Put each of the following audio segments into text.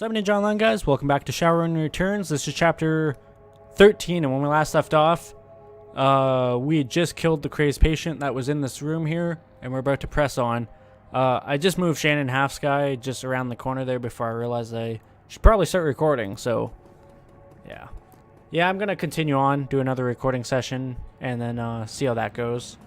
What's up, Ninja Online guys? Welcome back to Shadowrun Returns. This is chapter 13, and when we last left off, we had just killed the crazed patient that was in this room here, and we're about to press on. I just moved Shannon Half-Sky just around the corner there before I realized I should probably start recording, so yeah. Yeah, I'm going to continue on, do another recording session, and then see how that goes.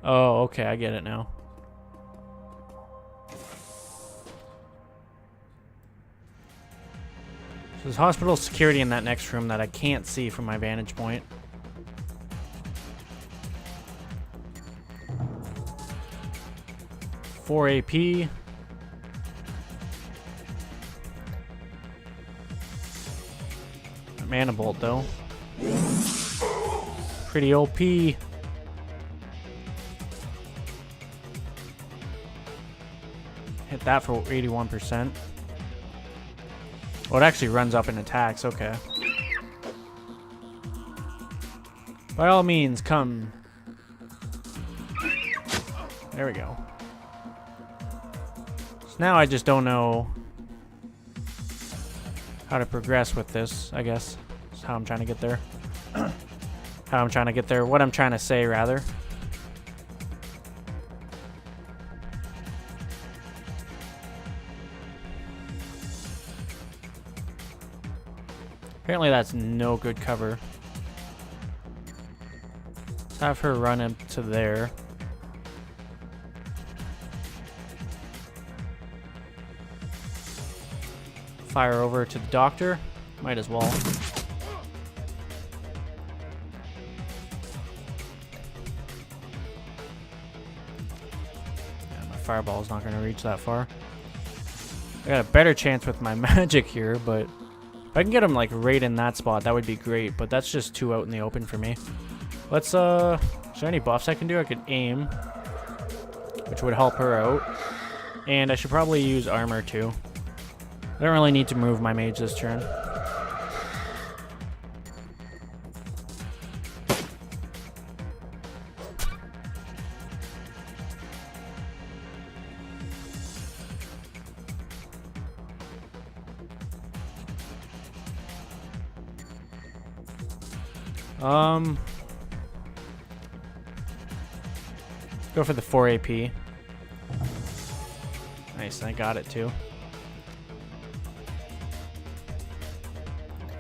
Oh, okay, I get it now. So there's hospital security in that next room that I can't see from my vantage point. Four AP. Mana bolt though. Pretty OP. Hit that for 81%. Oh, it actually runs up in attacks. Okay. By all means, come. There we go. So now I just don't know how to progress with this, I guess. That's how I'm trying to get there. How I'm trying to get there. What I'm trying to say, rather. Apparently that's no good cover. Let's have her run into there. Fire over to the doctor. Might as well. Yeah, my fireball's not going to reach that far. I got a better chance with my magic here, but if I can get him like right in that spot, that would be great, but that's just too out in the open for me. Let's, is there any buffs I can do? I could aim, which would help her out. And I should probably use armor too. I don't really need to move my mage this turn. Go for the 4 AP. Nice, I got it too.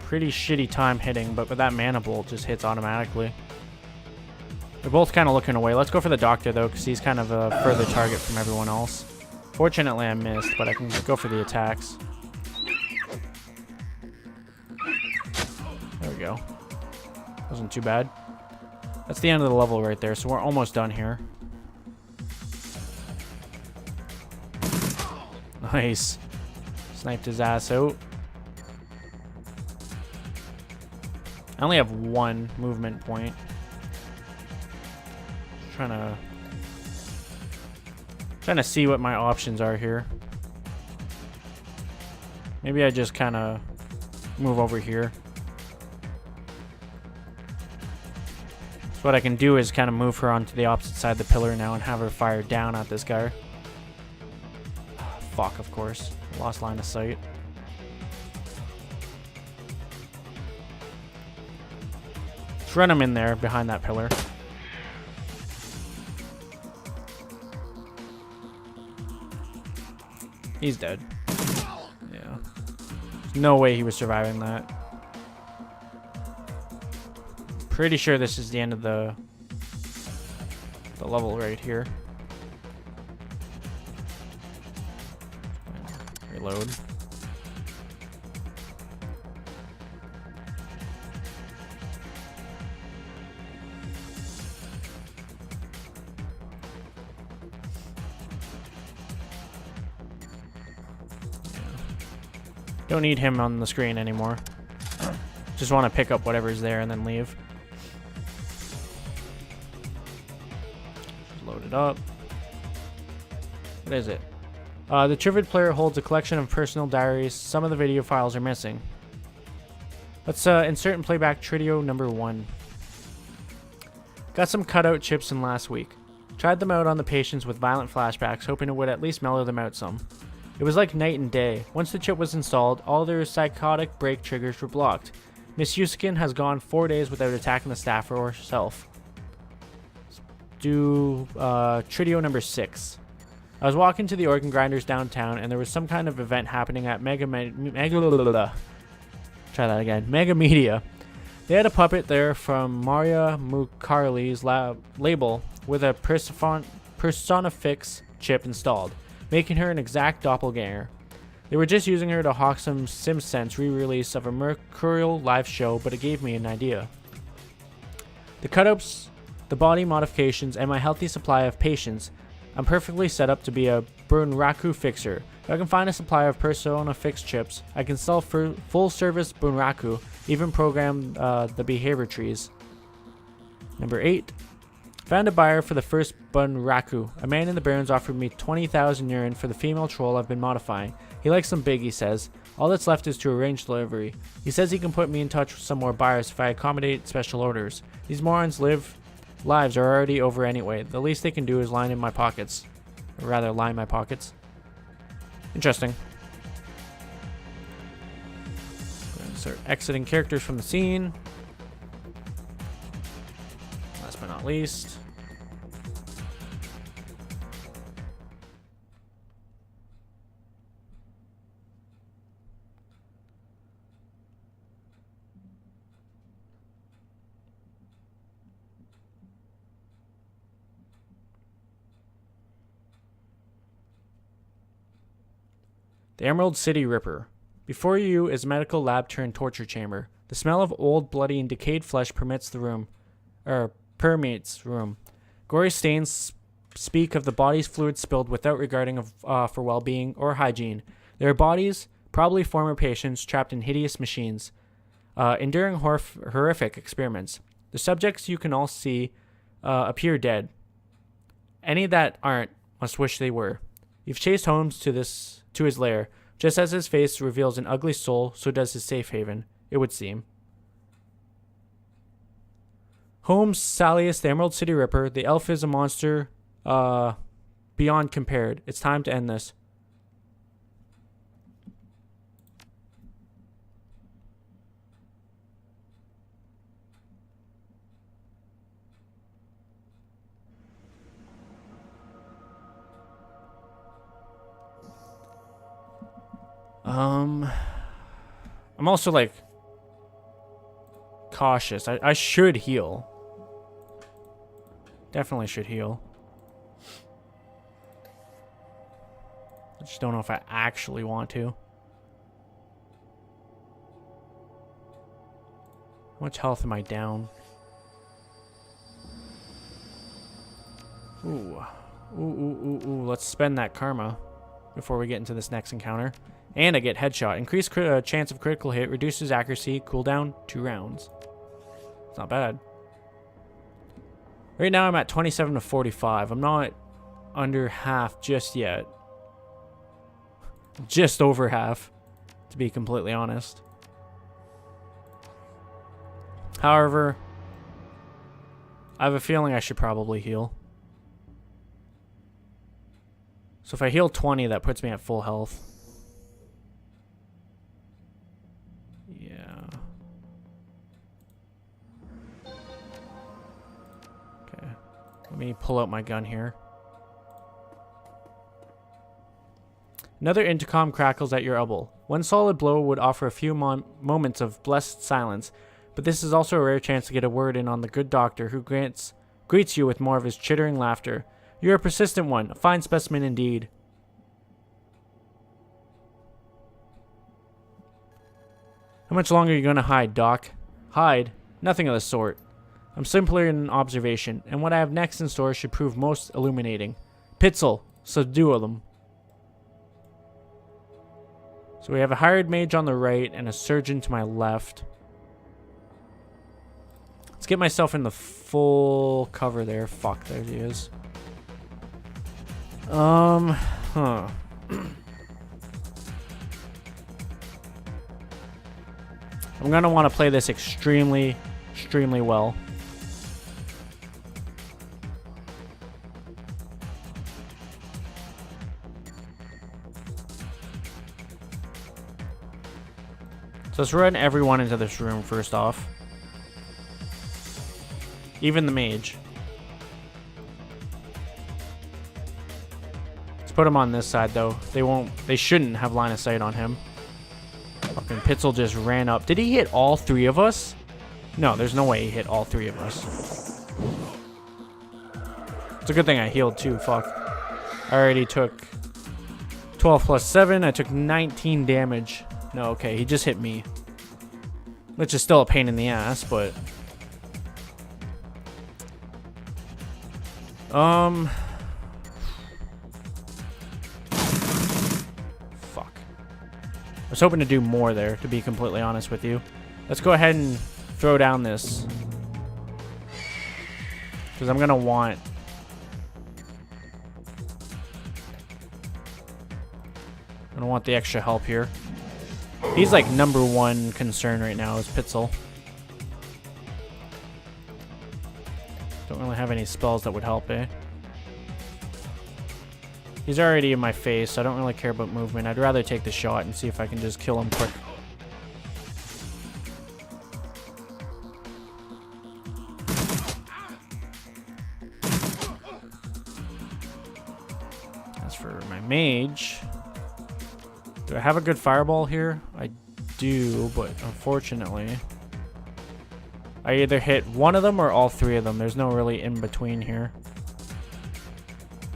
Pretty shitty time hitting, but with that mana bolt just hits automatically. They're both kind of looking away. Let's go for the doctor though, because he's kind of a further target from everyone else. Fortunately I missed, but I can go for the attacks. There we go. Wasn't too bad. That's the end of the level right there, so we're almost done here. Nice. Sniped his ass out. I only have one movement point. Trying to see what my options are here. Maybe I just kind of move over here. So what I can do is kind of move her onto the opposite side of the pillar now and have her fire down at this guy. Fuck, of course. Lost line of sight. Let's run him in there behind that pillar. He's dead. Yeah. There's no way he was surviving that. Pretty sure this is the end of the level right here. Reload. Don't need him on the screen anymore. Just want to pick up whatever's there and then leave. Load it up. What is it? The Trivid player holds a collection of personal diaries. Some of the video files are missing. Let's insert and play back Tridio number 1. Got some cutout chips in last week. Tried them out on the patients with violent flashbacks, hoping it would at least mellow them out some. It was like night and day. Once the chip was installed, all their psychotic break triggers were blocked. Miss Yusukin has gone 4 days without attacking the staff or herself. Let's do Tridio number 6. I was walking to the organ grinders downtown, and there was some kind of event happening at Mega Media. They had a puppet there from Maria Mukherjee's label with a Personifix chip installed, making her an exact doppelganger. They were just using her to hawk some SimSense re-release of a Mercurial live show, but it gave me an idea. The cutouts, the body modifications, and my healthy supply of patience, I'm perfectly set up to be a Bunraku fixer. If I can find a supply of Persona Fix chips, I can sell full-service Bunraku, even program the behavior trees. Number 8. Found a buyer for the first Bunraku. A man in the Barrens offered me 20,000 yuan for the female troll I've been modifying. He likes them big, he says. All that's left is to arrange delivery. He says he can put me in touch with some more buyers if I accommodate special orders. These morons' lives are already over anyway. The least they can do is line my pockets. Or rather, line my pockets. Interesting. Start exiting characters from the scene. Last but not least. The Emerald City Ripper. Before you is a medical lab turned torture chamber. The smell of old, bloody, and decayed flesh permeates room. Gory stains speak of the body's fluid spilled without regarding for well-being or hygiene. There are bodies, probably former patients, trapped in hideous machines, enduring horrific experiments. The subjects you can all see appear dead. Any that aren't must wish they were. You've chased Holmes to his lair. Just as his face reveals an ugly soul, so does his safe haven, it would seem. Holmes, Salius, the Emerald City Ripper, the elf is a monster beyond compared. It's time to end this. I'm also like cautious. I should heal. Definitely should heal. I just don't know if I actually want to. How much health am I down? Ooh. Ooh. Let's spend that karma before we get into this next encounter. And I get headshot. Increased chance of critical hit. Reduces accuracy. Cooldown 2 rounds. It's not bad. Right now I'm at 27 to 45. I'm not under half just yet. Just over half, to be completely honest. However, I have a feeling I should probably heal. So if I heal 20, that puts me at full health. Let me pull out my gun here. Another intercom crackles at your elbow. One solid blow would offer a few moments of blessed silence, but this is also a rare chance to get a word in on the good doctor who greets you with more of his chittering laughter. You're a persistent one, a fine specimen indeed. How much longer are you going to hide, Doc? Hide? Nothing of the sort. I'm simply an observation, and what I have next in store should prove most illuminating. Pitzel, subdue them. So we have a hired mage on the right and a surgeon to my left. Let's get myself in the full cover there. Fuck, there he is. I'm going to want to play this extremely well. So let's run everyone into this room first off. Even the mage. Let's put him on this side though. They shouldn't have line of sight on him. Fucking Pitzel just ran up. Did he hit all three of us? No, there's no way he hit all three of us. It's a good thing I healed too, fuck. I already took 12 plus 7, I took 19 damage. No, okay, he just hit me. Which is still a pain in the ass, but... Fuck. I was hoping to do more there, to be completely honest with you. Let's go ahead and throw down this. Because I'm gonna want... I don't want the extra help here. He's like #1 concern right now is Pitzel. Don't really have any spells that would help, eh? He's already in my face, so I don't really care about movement. I'd rather take the shot and see if I can just kill him quick. As for my mage... Do I have a good fireball here? I do, but unfortunately... I either hit one of them or all three of them. There's no really in between here.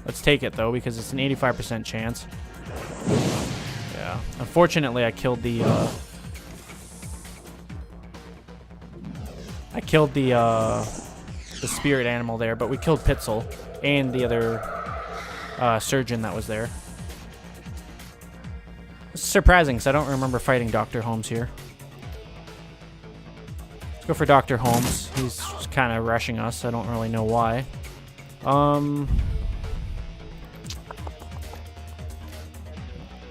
Let's take it though, because it's an 85% chance. Yeah. Unfortunately, I killed the... the spirit animal there, but we killed Pitzel and the other surgeon that was there. It's surprising because I don't remember fighting Dr. Holmes here. Let's go for Dr. Holmes. He's kind of rushing us. I don't really know why.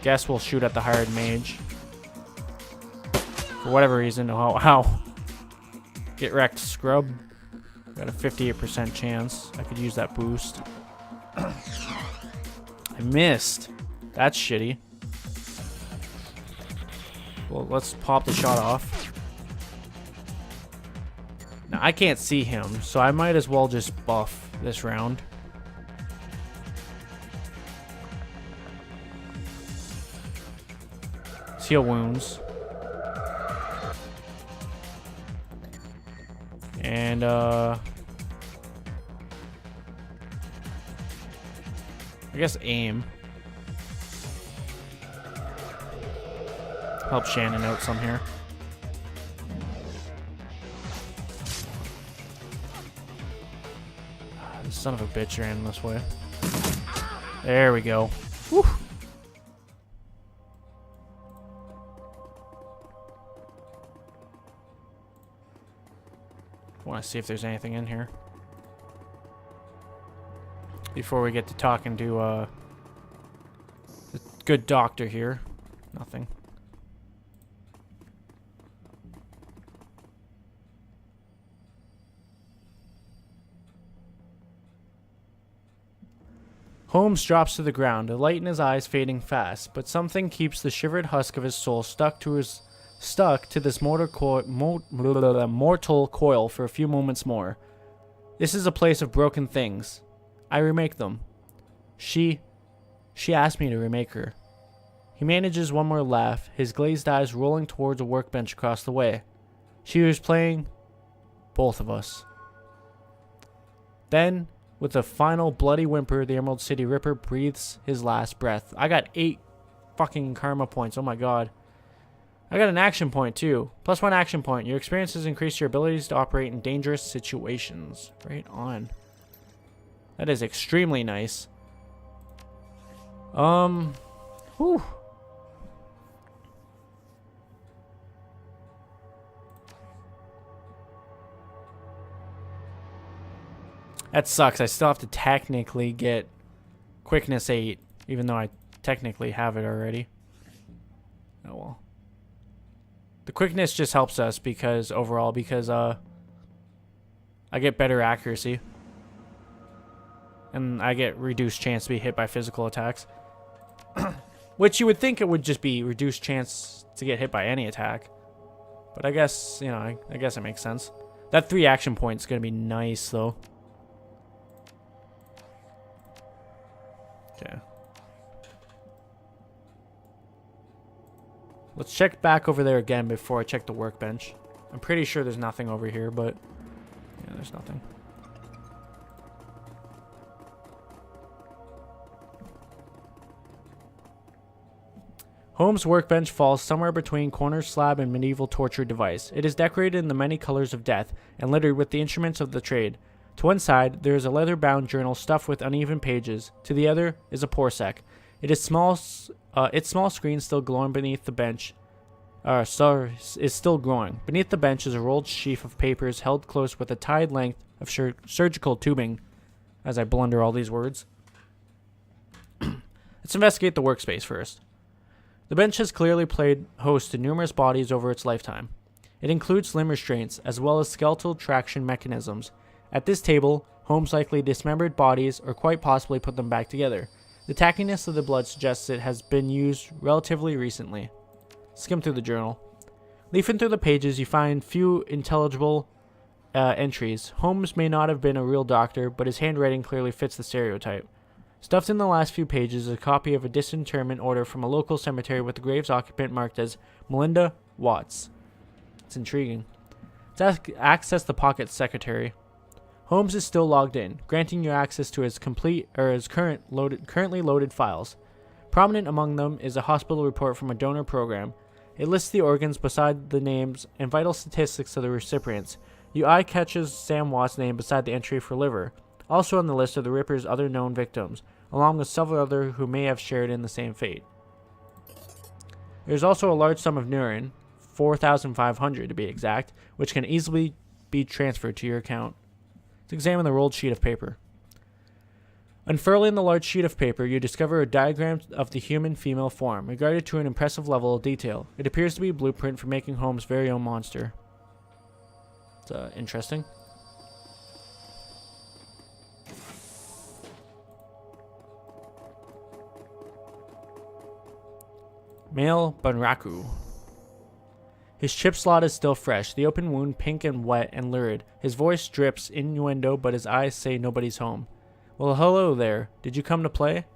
Guess we'll shoot at the hired mage. For whatever reason. Ow. Get wrecked, scrub. Got a 58% chance. I could use that boost. I missed. That's shitty. Well, let's pop the shot off. Now, I can't see him, so I might as well just buff this round. Let's heal wounds. And, I guess aim. Help Shannon out some here. This son of a bitch ran this way. There we go. Whew. I want to see if there's anything in here before we get to talking to the good doctor here. Nothing. Holmes drops to the ground, a light in his eyes fading fast, but something keeps the shivered husk of his soul stuck to this mortal coil for a few moments more. This is a place of broken things. I remake them. She asked me to remake her. He manages one more laugh, his glazed eyes rolling towards a workbench across the way. She was playing both of us. Then, with a final bloody whimper, the Emerald City Ripper breathes his last breath. I got 8 fucking karma points. Oh my god. I got an action point too. +1 action point. Your experiences increase your abilities to operate in dangerous situations. Right on. That is extremely nice. Whew. That sucks. I still have to technically get quickness 8, even though I technically have it already. Oh well. The quickness just helps us because overall, because I get better accuracy. And I get reduced chance to be hit by physical attacks. Which you would think it would just be reduced chance to get hit by any attack. But I guess, you know, I guess it makes sense. That 3 action point is going to be nice, though. Okay. Let's check back over there again before I check the workbench. I'm pretty sure there's nothing over here, but... yeah, there's nothing. Holmes' workbench falls somewhere between corner slab and medieval torture device. It is decorated in the many colors of death and littered with the instruments of the trade. To one side, there is a leather-bound journal stuffed with uneven pages. To the other is a porsec. Its small screen still glowing beneath the bench. Is still growing. Beneath the bench is a rolled sheaf of papers held close with a tied length of surgical tubing. As I blunder all these words. Let's investigate the workspace first. The bench has clearly played host to numerous bodies over its lifetime. It includes limb restraints as well as skeletal traction mechanisms. At this table, Holmes likely dismembered bodies or quite possibly put them back together. The tackiness of the blood suggests it has been used relatively recently. Skim through the journal. Leafing through the pages, you find few intelligible entries. Holmes may not have been a real doctor, but his handwriting clearly fits the stereotype. Stuffed in the last few pages is a copy of a disinterment order from a local cemetery with the grave's occupant marked as Melinda Watts. It's intriguing. Let's access the pocket secretary. Holmes is still logged in, granting you access to his currently loaded files. Prominent among them is a hospital report from a donor program. It lists the organs beside the names and vital statistics of the recipients. Your eye catches Sam Watt's name beside the entry for liver. Also on the list are the Ripper's other known victims, along with several others who may have shared in the same fate. There's also a large sum of neuron, 4,500 to be exact, which can easily be transferred to your account. Let's examine the rolled sheet of paper. Unfurling the large sheet of paper, you discover a diagram of the human female form, regarded to an impressive level of detail. It appears to be a blueprint for making Holmes' very own monster. It's interesting. Male Bunraku. His chip slot is still fresh, the open wound pink and wet and lurid. His voice drips innuendo, but his eyes say nobody's home. Well, hello there. Did you come to play?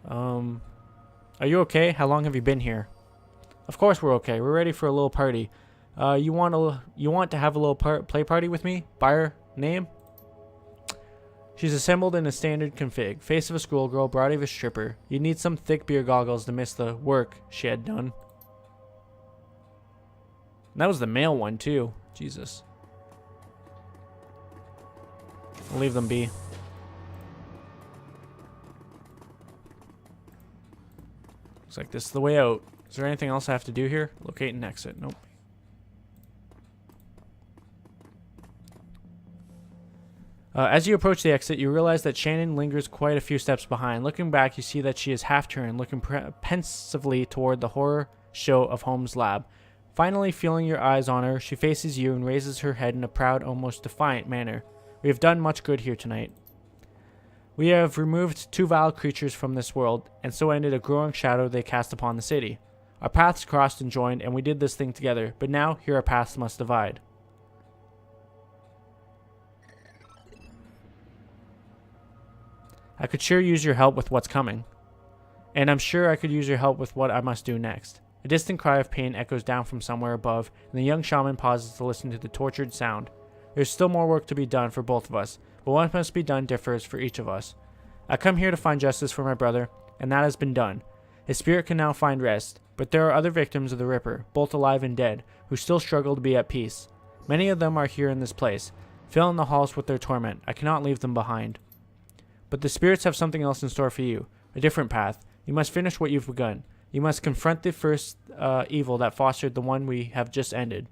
Are you okay? How long have you been here? Of course we're okay. We're ready for a little party. You want to have a little play party with me? Buyer? Name? She's assembled in a standard config. Face of a schoolgirl, body of a stripper. You'd need some thick beer goggles to miss the work she had done. And that was the male one too. Jesus. I'll leave them be. Looks like this is the way out. Is there anything else I have to do here? Locate and exit. Nope. As you approach the exit, you realize that Shannon lingers quite a few steps behind. Looking back, you see that she is half-turned, looking pensively toward the horror show of Holmes' lab. Finally, feeling your eyes on her, she faces you and raises her head in a proud, almost defiant manner. We have done much good here tonight. We have removed 2 vile creatures from this world, and so ended a growing shadow they cast upon the city. Our paths crossed and joined, and we did this thing together, but now here our paths must divide. I could sure use your help with what's coming. And I'm sure I could use your help with what I must do next. A distant cry of pain echoes down from somewhere above, and the young shaman pauses to listen to the tortured sound. There's still more work to be done for both of us, but what must be done differs for each of us. I come here to find justice for my brother, and that has been done. His spirit can now find rest, but there are other victims of the Ripper, both alive and dead, who still struggle to be at peace. Many of them are here in this place, filling the halls with their torment. I cannot leave them behind. But the spirits have something else in store for you, a different path. You must finish what you've begun. You must confront the first evil that fostered the one we have just ended.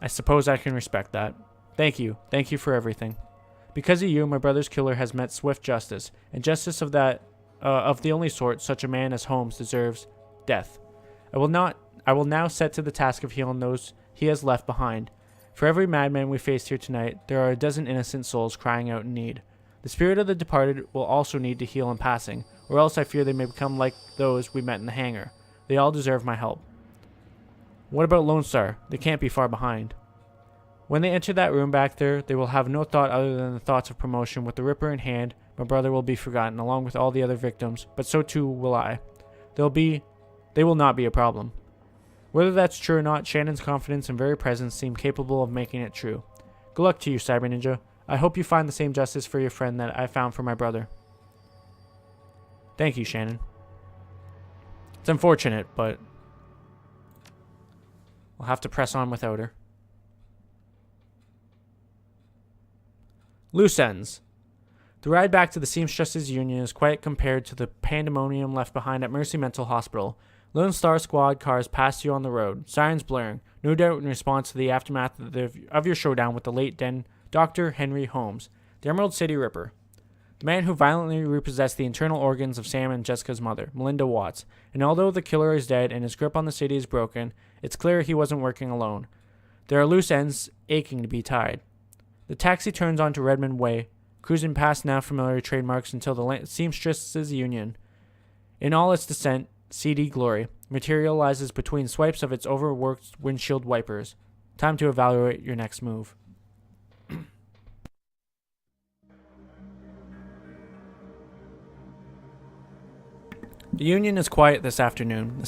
I suppose I can respect that. Thank you. Thank you for everything. Because of you, my brother's killer has met swift justice, and justice of the only sort such a man as Holmes deserves: death. I will now set to the task of healing those he has left behind. For every madman we faced here tonight, there are a dozen innocent souls crying out in need. The spirit of the departed will also need to heal in passing, or else I fear they may become like those we met in the hangar. They all deserve my help. What about Lone Star? They can't be far behind. When they enter that room back there, they will have no thought other than the thoughts of promotion. With the Ripper in hand, my brother will be forgotten, along with all the other victims, but so too will I. They will not be a problem. Whether that's true or not, Shannon's confidence and very presence seem capable of making it true. Good luck to you, Cyber Ninja. I hope you find the same justice for your friend that I found for my brother. Thank you, Shannon. It's unfortunate, but we'll have to press on without her. Loose ends. The ride back to the Seamstresses Union is quiet compared to the pandemonium left behind at Mercy Mental Hospital. Lone Star Squad cars pass you on the road, sirens blaring, no doubt in response to the aftermath of your showdown with the late Dr. Henry Holmes, the Emerald City Ripper, the man who violently repossessed the internal organs of Sam and Jessica's mother, Melinda Watts. And although the killer is dead and his grip on the city is broken, it's clear he wasn't working alone. There are loose ends aching to be tied. The taxi turns onto Redmond Way, cruising past now familiar trademarks until the Seamstresses Union, in all its descent, seedy glory, materializes between swipes of its overworked windshield wipers. Time to evaluate your next move. The Union is quiet this afternoon. The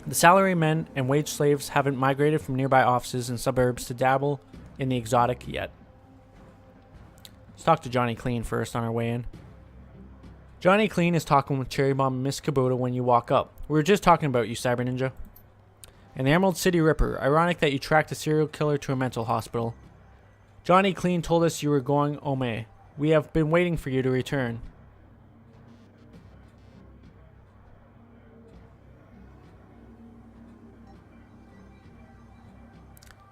salarymen and wage slaves haven't migrated from nearby offices and suburbs to dabble in the exotic yet. Let's talk to Johnny Clean first on our way in. Johnny Clean is talking with Cherry Bomb and Miss Kubota when you walk up. We were just talking about you, Cyber Ninja. And the Emerald City Ripper. Ironic that you tracked a serial killer to a mental hospital. Johnny Clean told us you were going Ome. We have been waiting for you to return.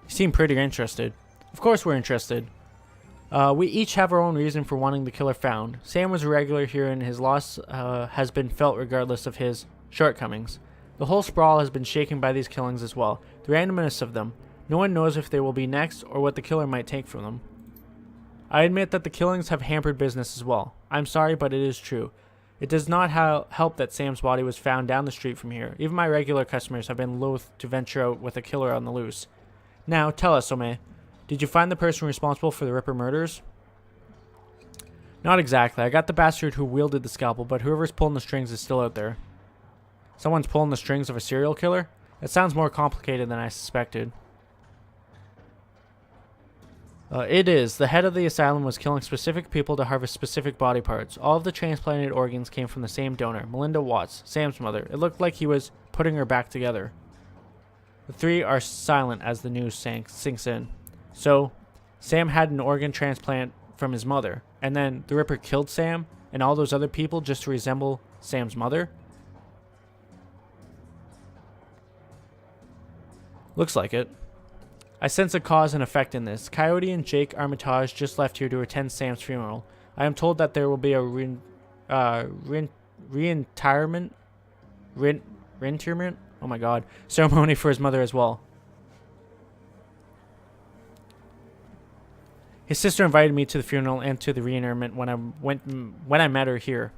You seem pretty interested. Of course we're interested. We each have our own reason for wanting the killer found. Sam was a regular here and his loss has been felt regardless of his shortcomings. The whole sprawl has been shaken by these killings as well. The randomness of them. No one knows if they will be next or what the killer might take from them. I admit that the killings have hampered business as well. I'm sorry, but it is true. It does not help that Sam's body was found down the street from here. Even my regular customers have been loath to venture out with a killer on the loose. Now, tell us, Ome. Did you find the person responsible for the Ripper murders? Not exactly. I got the bastard who wielded the scalpel, but whoever's pulling the strings is still out there. Someone's pulling the strings of a serial killer? That sounds more complicated than I suspected. It is. The head of the asylum was killing specific people to harvest specific body parts. All of the transplanted organs came from the same donor, Melinda Watts, Sam's mother. It looked like he was putting her back together. The three are silent as the news sinks in. So, Sam had an organ transplant from his mother, and then the Ripper killed Sam and all those other people just to resemble Sam's mother? Looks like it. I sense a cause and effect in this. Coyote and Jake Armitage just left here to attend Sam's funeral. I am told that there will be a reinterment? Oh my god. Ceremony for his mother as well. His sister invited me to the funeral and to the reinterment when I met her here.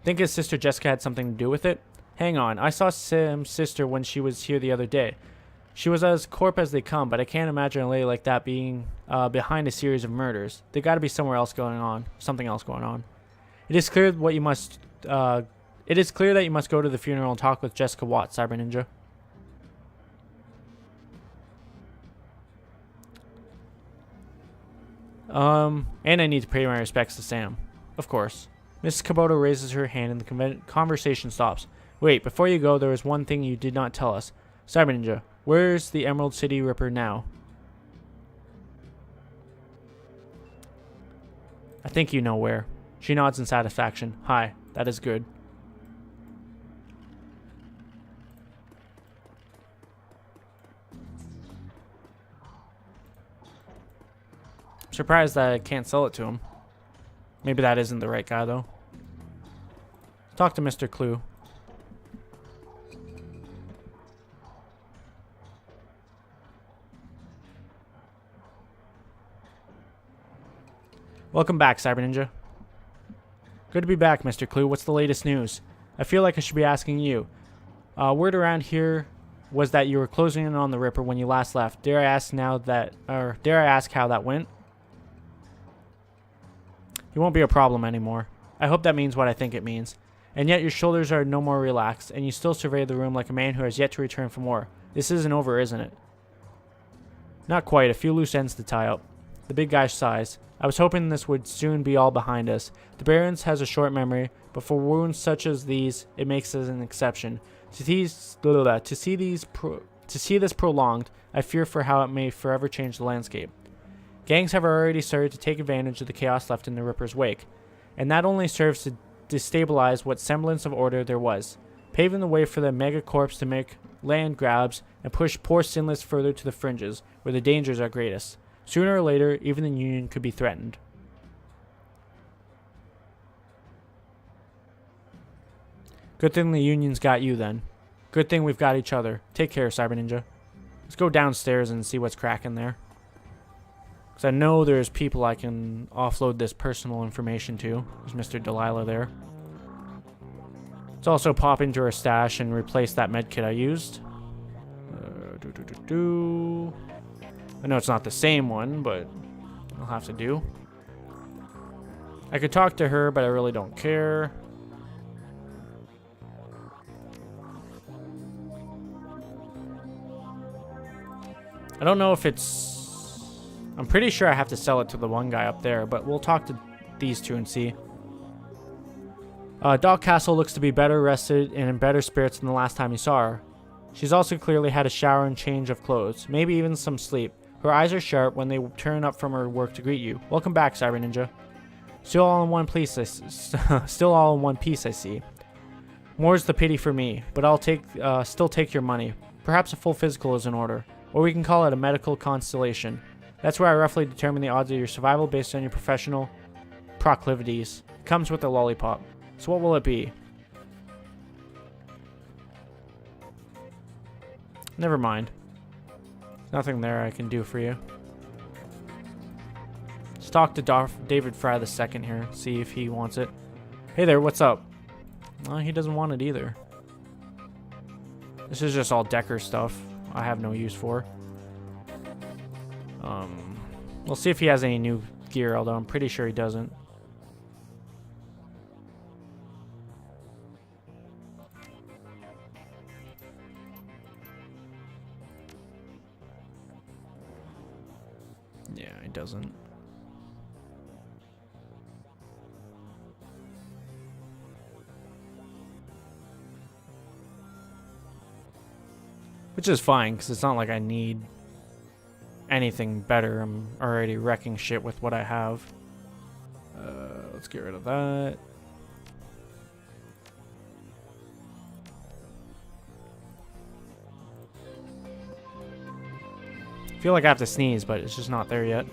Think his sister Jessica had something to do with it? Hang on, I saw Sam's sister when she was here the other day. She was as corp as they come, but I can't imagine a lady like that being behind a series of murders. They got to be somewhere else going on, something else going on. It is clear that you must go to the funeral and talk with Jessica Watts, Cyber Ninja. And I need to pay my respects to Sam. Of course. Mrs. Kubota raises her hand and the conversation stops. Wait, before you go, there is one thing you did not tell us. Cyber Ninja, where's the Emerald City Ripper now? I think you know where. She nods in satisfaction. Hi, that is good. Surprised that I can't sell it to him. Maybe that isn't the right guy, though. Talk to Mr. Clue. Welcome back, Cyber Ninja. Good to be back, Mr. Clue. What's the latest news? I feel like I should be asking you. Word around here was that you were closing in on the Ripper when you last left. Dare I ask how that went? He won't be a problem anymore. I hope that means what I think it means. And yet your shoulders are no more relaxed, and you still survey the room like a man who has yet to return from war. This isn't over, isn't it? Not quite. A few loose ends to tie up. The big guy sighs. I was hoping this would soon be all behind us. The Barons has a short memory, but for wounds such as these, it makes us an exception. To see this prolonged, I fear for how it may forever change the landscape. Gangs have already started to take advantage of the chaos left in the Ripper's wake, and that only serves to destabilize what semblance of order there was, paving the way for the megacorps to make land grabs and push poor Sinless further to the fringes, where the dangers are greatest. Sooner or later, even the Union could be threatened. Good thing the Union's got you, then. Good thing we've got each other. Take care, Cyber Ninja. Let's go downstairs and see what's cracking there. Because I know there's people I can offload this personal information to. There's Mr. Delilah there. Let's also pop into her stash and replace that medkit I used. I know it's not the same one, but I'll have to do. I could talk to her, but I really don't care. I don't know if it's... I'm pretty sure I have to sell it to the one guy up there, but we'll talk to these two and see. Doc Castle looks to be better rested and in better spirits than the last time you saw her. She's also clearly had a shower and change of clothes, maybe even some sleep. Her eyes are sharp when they turn up from her work to greet you. Welcome back, Cyber Ninja. Still all in one piece, I see. More's the pity for me, but I'll still take your money. Perhaps a full physical is in order, or we can call it a medical constellation. That's where I roughly determine the odds of your survival based on your professional proclivities. It comes with a lollipop. So what will it be? Never mind. Nothing there I can do for you. Let's talk to David Fry II here, see if he wants it. Hey there, what's up? Well, he doesn't want it either. This is just all Decker stuff I have no use for. We'll see if he has any new gear, although I'm pretty sure he doesn't. Yeah, he doesn't. Which is fine, because it's not like I need anything better. I'm already wrecking shit with what I have. Let's get rid of that. I feel like I have to sneeze, but it's just not there yet.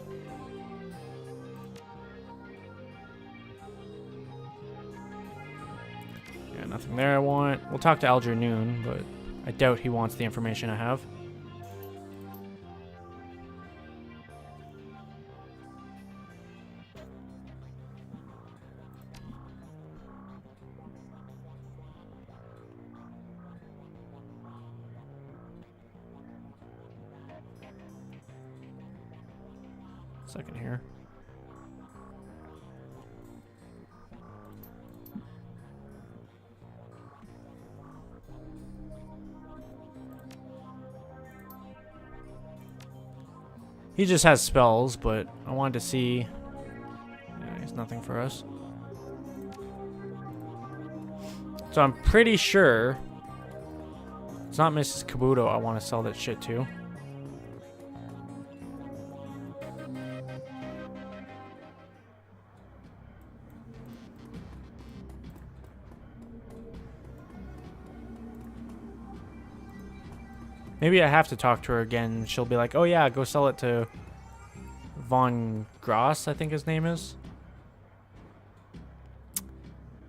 Yeah, nothing there I want. We'll talk to Algernoon, but I doubt he wants the information I have. Second here. He just has spells, but I wanted to see. Yeah, he's nothing for us. So I'm pretty sure it's not Mrs. Kabuto I want to sell that shit to. Maybe I have to talk to her again. She'll be like, oh yeah, go sell it to Von Gross, I think his name is.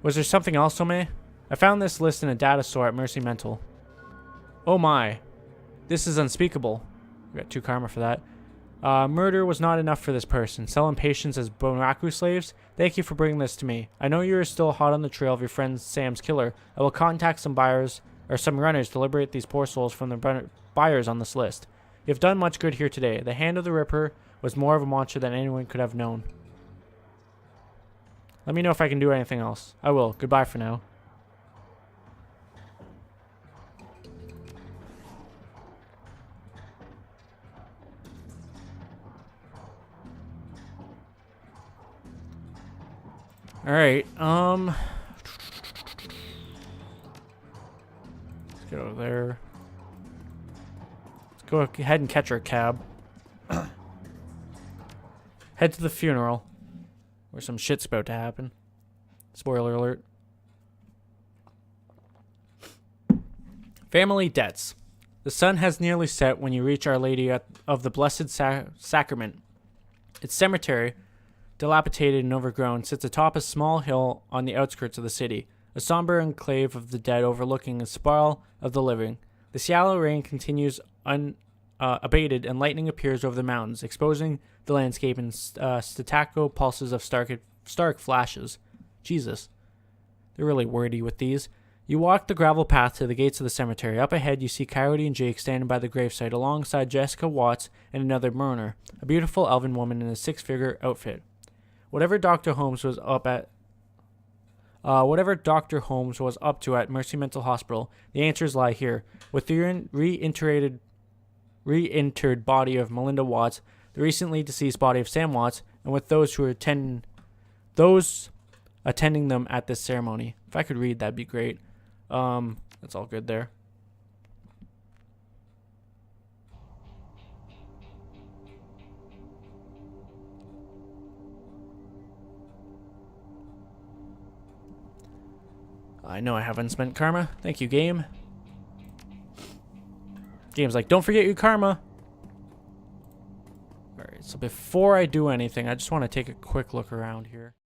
Was there something else, Tomei? I found this list in a data store at Mercy Mental. Oh my. This is unspeakable. We got 2 karma for that. Murder was not enough for this person. Selling patients as Bonaku slaves? Thank you for bringing this to me. I know you are still hot on the trail of your friend Sam's killer. I will contact some buyers, or some runners, to liberate these poor souls from the buyers on this list. You have done much good here today. The hand of the Ripper was more of a monster than anyone could have known. Let me know if I can do anything else. I will. Goodbye for now. Alright, let's get over there. Let's go ahead and catch our cab. Head to the funeral, where some shit's about to happen. Spoiler alert. Family debts. The sun has nearly set when you reach Our Lady of the Blessed Sacrament. Its cemetery, dilapidated and overgrown, sits atop a small hill on the outskirts of the city, a somber enclave of the dead overlooking the sprawl of the living. The shallow rain continues unabated, and lightning appears over the mountains, exposing the landscape in staccato pulses of stark flashes. Jesus. They're really wordy with these. You walk the gravel path to the gates of the cemetery. Up ahead, you see Coyote and Jake standing by the gravesite alongside Jessica Watts and another mourner, a beautiful elven woman in a 6-figure outfit. Whatever Dr. Holmes was up to at Mercy Mental Hospital, the answers lie here. With the reinterred body of Melinda Watts, the recently deceased body of Sam Watts, and with those who are attending them at this ceremony. If I could read, that'd be great. That's all good there. I know I have unspent karma. Thank you, game. Game's like, don't forget your karma. Alright, so before I do anything, I just want to take a quick look around here.